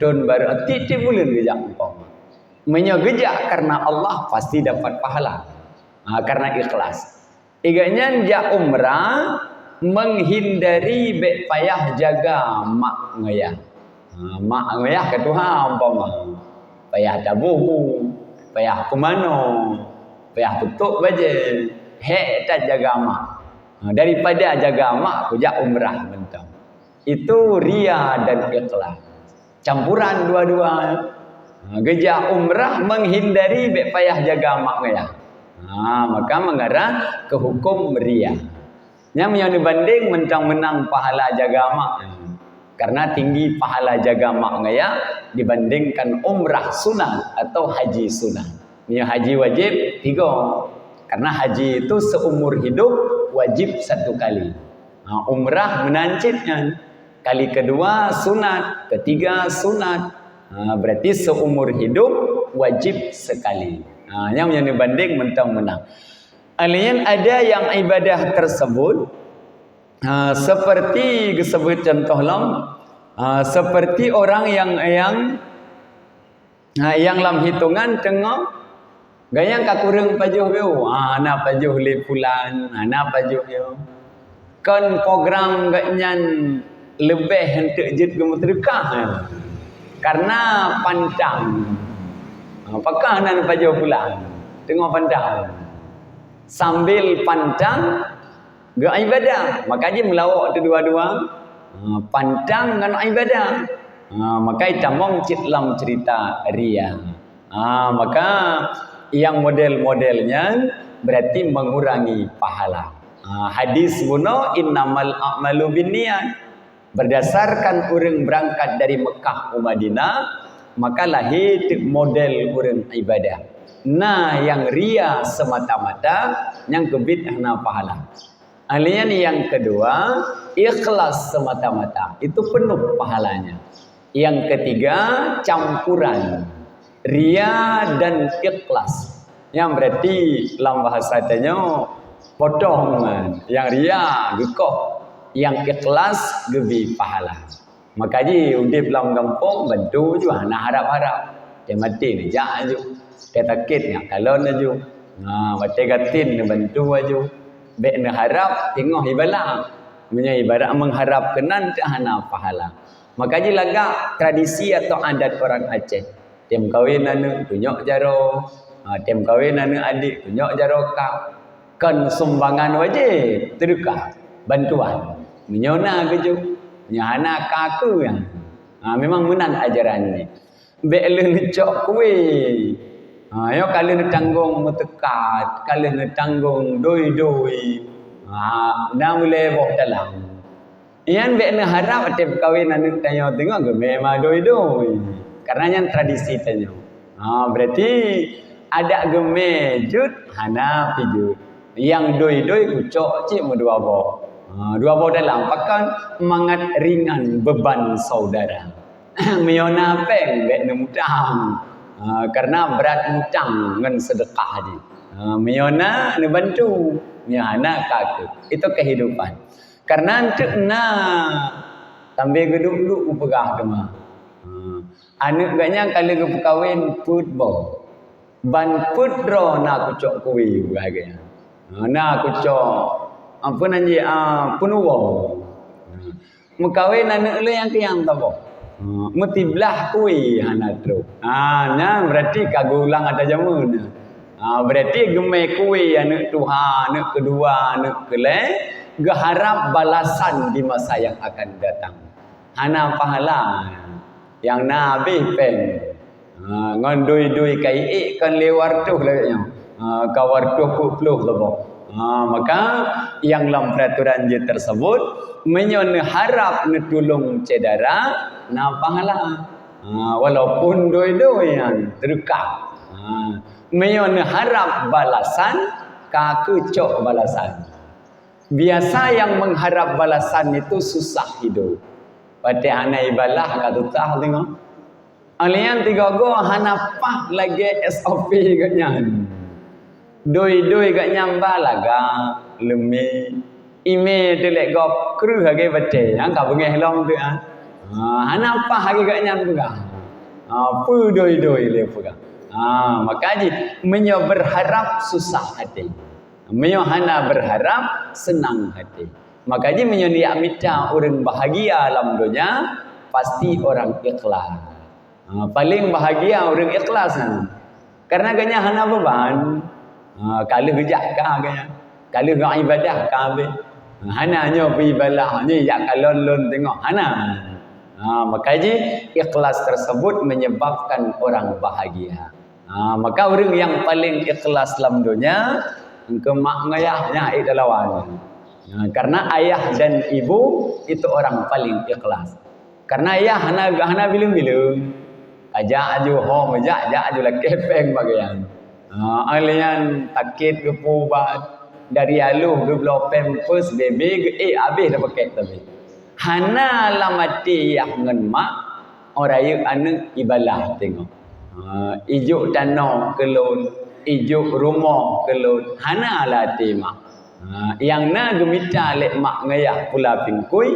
Don baru titik bulan gejak umpama. Menyegejak karena Allah pasti dapat pahala. Karena ikhlas. Iganya jak umrah menghindari bek payah jaga mak ngayah. Mak ngayah ke Tuhan umpama. Payah tabuh, payah kemano, payah tutup baje. Hek tak jaga mak. Daripada jaga mak aku jak umrah mentang. Itu ria dan ikhlas. Campuran dua-dua. Gejak umrah menghindari bek payah jaga mak ngayah. Maka mengarah ke hukum ria. Yang dibanding mentang menang pahala jaga mak. Karena tinggi pahala jaga mak ngaya dibandingkan umrah sunat atau haji sunat. Ini haji wajib 3. Karena haji itu seumur hidup wajib 1 kali. Umrah menancitnya. Kali kedua sunat, ketiga sunat. Berarti seumur hidup wajib sekali. Yang dibanding mentang menang. Alian ada yang ibadah tersebut seperti disebut contoh seperti orang yang lam hitungan tengok gayang kakurung pajuh beu ana pajuh li pulan ana pajuh yo kan program gaknyan lebih hendak jid gemutrikah karena pandang apakah nan pajuh pulan tengok pandang sambil pandang gak ibadah, makanya melawak tu dua-dua. Pandang dengan ibadah. Maka itamong citlam cerita ria. Maka yang model-modelnya berarti mengurangi pahala. Hadis buno innamal a'malu binniyat. Berdasarkan orang berangkat dari Mekah ke Madinah, maka lahir model orang ibadah. Nah, yang ria semata-mata, yang kebid hana pahala. Alian yang kedua, ikhlas semata-mata. Itu penuh pahalanya. Yang ketiga, campuran ria dan ikhlas. Yang berarti dalam bahasa tanya potongan. Yang ria gekok, yang ikhlas gebi pahala. Makanya udip dalam kampung bantu juga nak harap-harap. Dia mati ni jak aju. Dia takut nak kalon aju. Mati gatin ni bantu aju. Bek nak harap tengok ibadah. Punya ibadah mengharap kenan tak hana pahala. Makanya lagak tradisi atau adat orang Aceh. Tiap kahwin anu tunjuk jaro. Tiap kahwin anu adik tunjuk jaro kak. Kan sumbangan wajib terdekat bantuan. Menyona keju. Nyana kaku yang. Memang menang ajaran ni. Bek le cok kuih. Yo kalau nak tanggung mutekat, kalau nak tanggung doi-doi. Dah boleh boh dalam. Yang bek nak harap tiap kahwin anak tanya tengok ke memang doi-doi. Karena yang tradisi tanya. Berarti ada gemejut hana pijut. Yang doi-doi kucok cik mu dua boh. Dua boh dalam pakan mangat ringan beban saudara. Miona peng bek nak mutang. Karena berat hutang dengan sedekah je. Miona ni bantu, miana kakek. Itu kehidupan. Karena cek na sambil geduk-geduk pegah demah. Anak gaknya kalau ke perkahwin football. Ban putro na kucok kuih bagainya. Na kucok apa nanti penuwo. Mekawin anak lu yang kian tahu. Metiblah kui anak tu. Nya berarti kagulang ada jamun. Berarti gemai kui anak Tuhan, anak kedua, anak kele, geharap balasan di masa yang akan datang. Hana pahala yang nabi pen. Ngon dui-dui kai kan lewar tu laganya. Kawar tu puluh lebih. Maka yang dalam peraturan je tersebut menyon harap netulung cedera na pahala. Walaupun doi-doi yang terdekat. Menyon harap balasan kakecok balasan. Biasa yang mengharap balasan itu susah hidup. Pada anak ibalah kata tah tengok. Alian tiga go hanapah lagi SOP katnya. Doi-doi kat nyamba laga lemi ime telek go kru hage bate yang ka bengeh long tu hanapa hage kat nyamba pu doi-doi le puga maka ji menyo berharap susah hati menyo hana berharap senang hati maka ji menyo niat minta orang bahagia dalam dunia pasti orang ikhlas paling bahagia orang ikhlas karena ganya hana beban. Kalau hujat kah kaya. Kalau nak ibadah kah habis. Hana nyo pergi ibadah ni jak kalon lon tengok hana. Maka ji ikhlas tersebut menyebabkan orang bahagia. Maka orang yang paling ikhlas dalam dunia ke mak ngayahnya itu lawan. Karena ayah dan ibu itu orang paling ikhlas. Karena ayah hana bilung-bilung. Ajak aju hom ajak aju lah kepeng bagian. Alian takit ke pubat dari aluh ke belau pampers baby habis dah pakai tapi hana lah mati yang ngen mak orang yuk anak ibalah tengok ijuk tanah kelon ijuk rumah kelon hana lah mak yang na gemita lek mak ngayah pula pingkui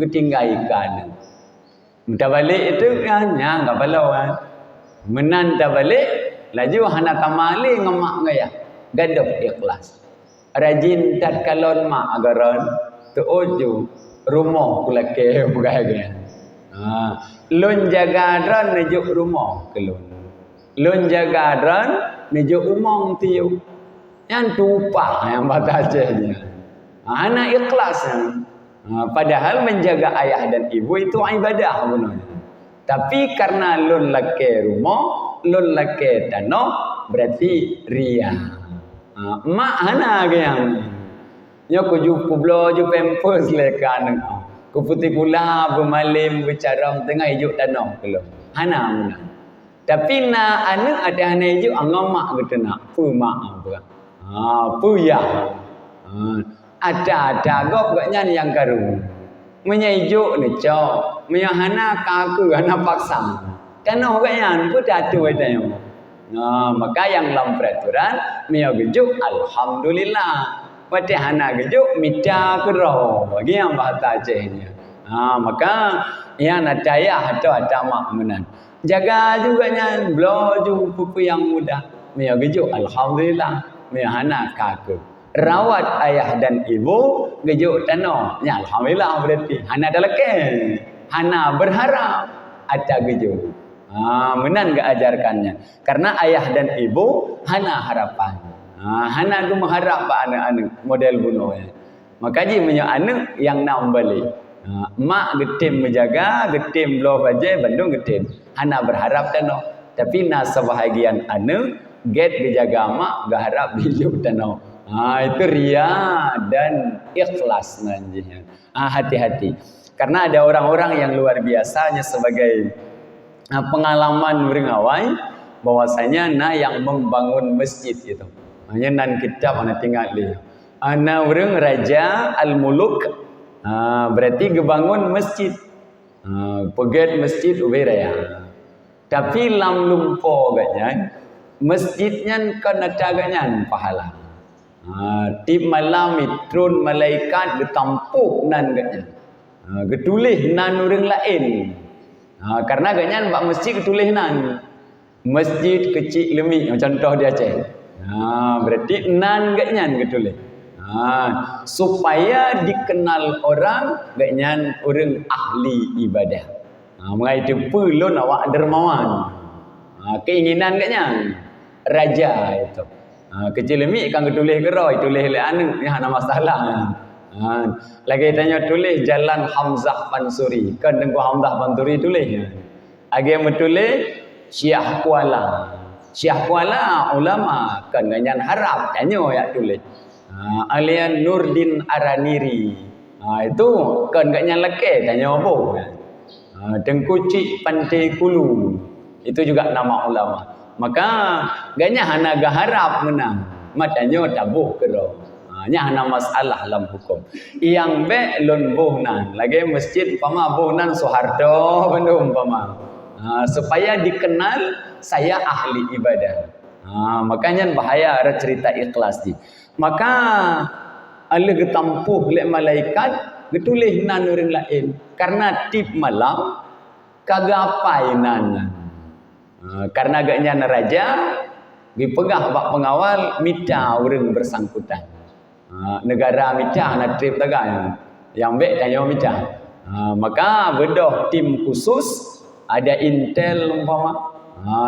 ketinggal ikan minta balik itu kan yang enggak balau kan menanda balik laju hana tamali ngemak ngaya gaduh ikhlas rajin tat kalon mak agaran tu oju rumah pula ke bukan lon jaga ran nejuk rumah kelon lon jaga ran nejuk umong tiu yang tupah yang bata je hana ikhlas Padahal menjaga ayah dan ibu itu ibadah sebenarnya. Tapi karena lun lake rumah, lun lake tanah, berarti ria. Mak hana yang nyo ku blo ju pampers lekan ku putih kula bermalim bercara tengah hijau tanah kalau hana muna. Tapi na anak ada hana hijau angamak gitu nak pu mak apa. Pu ya. Ada gok gaknya yang karu. Menyajuk ni cok, menyahana kaku hana paksa. Tanah gaknya pun datu ada yang. Maka yang dalam peraturan meyajuk alhamdulillah. Pada hana gejuk minta kero bagi yang bahasa Acehnya. Maka yang nataya atau ada mak menan. Jaga juga nya blo ju pupu yang muda. Meyajuk alhamdulillah. Meyahana kaku. Rawat ayah dan ibu gejuk tanah. Ya alhamdulillah berarti hana dalake. Hana berharap ada gejuk. Menan gak ajarkannya. Karena ayah dan ibu hana harapan. Hana tu mengharap anak-anak model bunuh. Maka ji punya anak yang nak balik. Mak getim menjaga, getim belah baje, Bandung getim. Hana berharap tanah. Tapi nak sebahagian anak get dijaga mak berharap hidup tanah. Itu ria dan ikhlas nantinya. Hati-hati. Karena ada orang-orang yang luar biasanya sebagai pengalaman beringawai bahwasanya yang membangun masjid itu. Hanya nan kitab ana tinggal dia. Ana urang raja al-muluk. Berarti gebangun masjid. Pegat masjid uberaya. Tapi lam lumpo ganya masjidnya kana taganya pahala. Tip malam mitrun malaikat getampuk nan ganya. Getulih nan urang lain. Karena ganya bak masjid getulih nan. Masjid kecil lemik contoh dia Aceh. Berarti nan gaknya getulih. Supaya dikenal orang gaknya orang ahli ibadah. Mengai depu lun awak dermawan. Keinginan gaknya raja itu. Kecil lemik kan getulih geroi, tulis le anu ni hana masalah. Lagi tanya tulis Jalan Hamzah Pansuri. Kan Tengku Hamzah Pansuri tulis. Agi metulis Syekh Kuala. Syekh Kuala ulama kan ganyan harap tanya ya tulis. Alian Nurdin Araniri. Itu kan ganyan leke tanya apa. Tengku Cik Pantai Kulu. Itu juga nama ulama. Maka ganyan hana gaharap menang. Matanya tabuh kero. Nya hana masalah dalam hukum. Yang be lon bohnan. Lagi masjid umpama bohnan Soeharto Bandung umpama. Supaya dikenal saya ahli ibadah. Makanya bahaya ada cerita ikhlas di. Maka ala getampuh lek malaikat getulih nan orang lain karena tip malam kagapai nan. Karena agaknya raja dipegah bak pengawal minta orang bersangkutan. Negara minta nak trip taga yang baik tanya minta. Maka bedah tim khusus ada intel umpama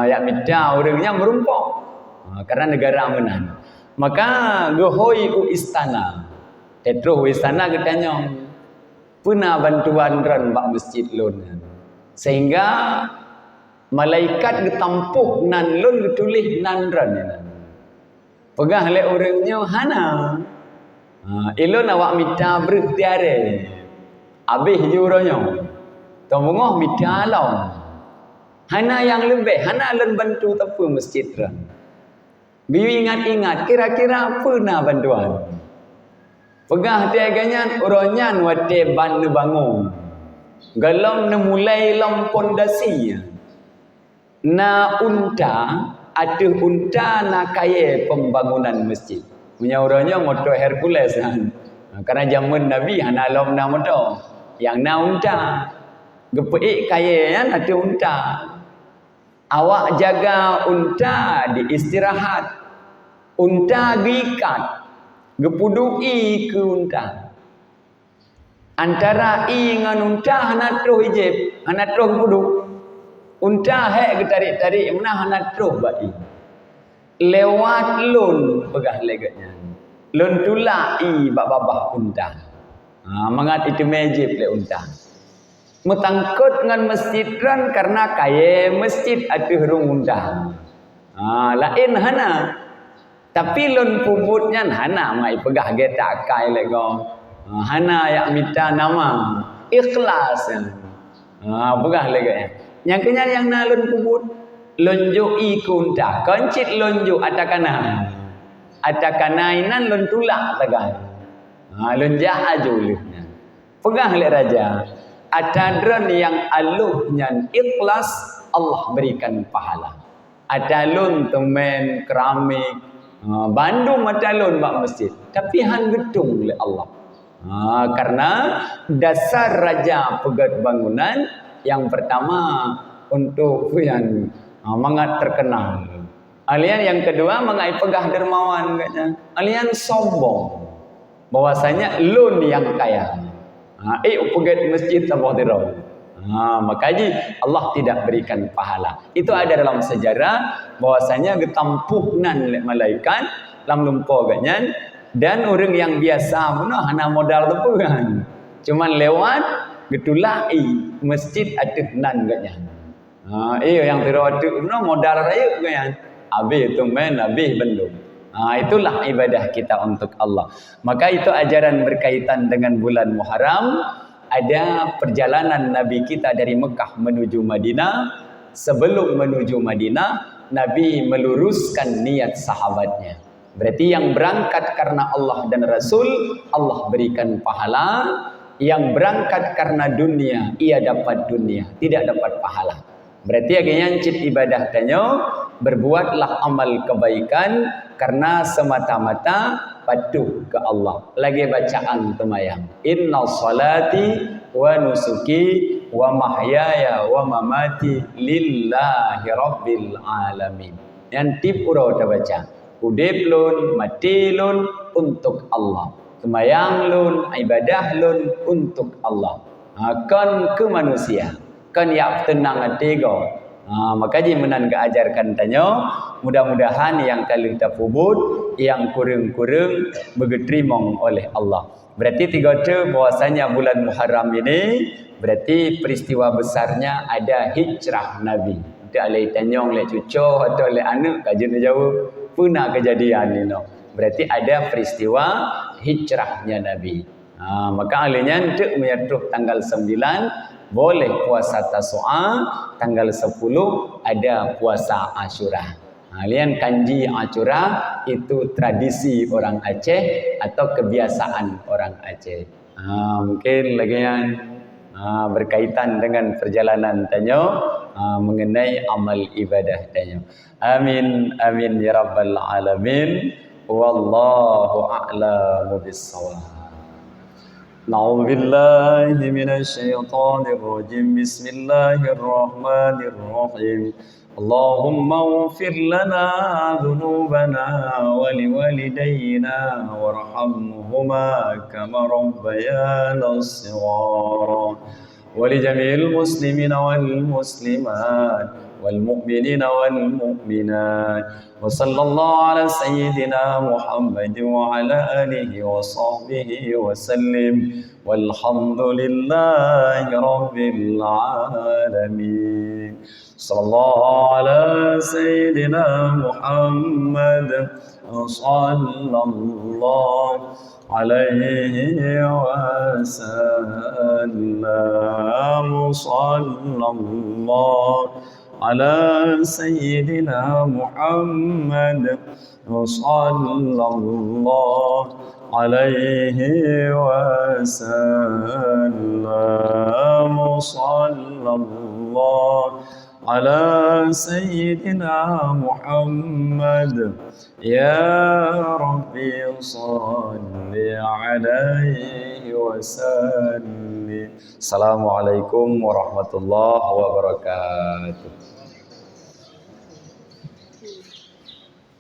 yang minta orangnya merumpok karena negara menang. Maka gohoi ku istana. Tetruh istana katanya puna bantuan ran bak masjid lun. Sehingga malaikat getampuh nan lun getulih nan ran. Pegah le orangnya hana. Ilun awak minta berikhtiare. Habis juronya. Tomongoh minta alam. Hana yang lebih, hana lun bantu tapu masjid ran. Biu ingat-ingat kira-kira apa nak bantuan. Pegah tiaganya orangnya wate ban ne bangun. Galam ne mulai lam pondasi. Na unta ada unta na kaya pembangunan masjid. Punya orangnya motor Hercules kan. Karena zaman Nabi hana lam na motor. Yang na unta. Gepeik kaya kan ada unta. Awak jaga unta di istirahat. Unta gikat. Gepudui ke unta. Antara i dengan unta hana terus hijab. Hana terus gepuduk. Unta hek getarik-tarik mana hana terus bai. Lewat lun pegah leganya. Lun tulak i bak babah unta. Mengat itu majib le untang. Metangkut dengan masjid ran karena kaya masjid ada rung undang. Lain hana. Tapi lon pubutnya hana mai pegah getak kai lego. Hana yang minta nama ikhlas. Pegah lego. Yang kenya yang na lon pubut lonjo ikunta. Koncit lonjo atakana. Atakana inan lon tulak tagan. Lonjah ajulihnya. Pegah le raja. Ada dron yang aluhnya ikhlas Allah berikan pahala. Ada lun temen keramik Bandung ada lun bak masjid tapi han gedung oleh Allah. Karena dasar raja pegat bangunan yang pertama untuk yang mangat terkenal. Alian yang kedua mengai pegah dermawan katanya. Alian sombong bahwasanya lun yang kaya. Pegat masjid tambah dirau. Makanya Allah tidak berikan pahala. Itu ada dalam sejarah bahwasanya getampuhnan malaikat lam lumpo ganyan dan orang yang biasa puno hana modal tu kan. Cuman lewat getulai masjid ada nan ganyan. Yang dirau tu puno modal raya ganyan. Habis tu main habis belum. Itulah ibadah kita untuk Allah. Maka itu ajaran berkaitan dengan bulan Muharram. Ada perjalanan Nabi kita dari Mekah menuju Madinah. Sebelum menuju Madinah, Nabi meluruskan niat sahabatnya. Berarti yang berangkat karena Allah dan Rasul, Allah berikan pahala. Yang berangkat karena dunia, ia dapat dunia, tidak dapat pahala. Berarti agaknya cip ibadah tanyo, berbuatlah amal kebaikan karena semata-mata patuh ke Allah. Lagi bacaan temayang. Inna salati wa nusuki wa mahyaya wa mamati lillahi rabbil alamin. Yang tip urau ta baca. Udip lun, mati lun untuk Allah. Temayang lun, ibadah lun untuk Allah. Kan ke manusia. Kan yang tenang hati kau. Makanya menan keajarkan tanyo. Mudah-mudahan yang kali kita pubut, yang kurang-kurang begetrimong oleh Allah. Berarti tiga tu bahwasanya bulan Muharram ini berarti peristiwa besarnya ada hijrah Nabi. Itu alai tanyong le cucu atau le anak kajian jauh puna kejadian ini. Berarti ada peristiwa hijrahnya Nabi. Maka alainya untuk menyatuh tanggal 9 boleh puasa Tasu'a, tanggal 10 ada puasa Asyura. Lian kanji Asyura itu tradisi orang Aceh atau kebiasaan orang Aceh. Mungkin lagi yang berkaitan dengan perjalanan tanyo mengenai amal ibadah tanyo. Amin amin ya rabbal alamin. Wallahu a'lamu bis-shawab. Na'udzu billahi minasy syaithanir rajim. Bismillahirrahmanirrahim. Allahumma ighfir lana dhunubana wa liwalidayna warhamhuma kama rabbayana shighara wa li jami'il muslimina wal muslimat wal mu'minina wal mu'minat wa sallallahu ala sayyidina Muhammad wa ala alihi wa sahbihi wa sallim walhamdulillahi rabbil alamin. Sallallahu ala sayyidina Muhammad sallallahu alaihi wasallam. Sallallahu ala sayyidina Muhammad sallallahu alaihi wasallam. Sallallahu ala sayyidina Muhammad. Ya Rabbi salli alaihi wasallim. Assalamualaikum warahmatullahi wabarakatuh.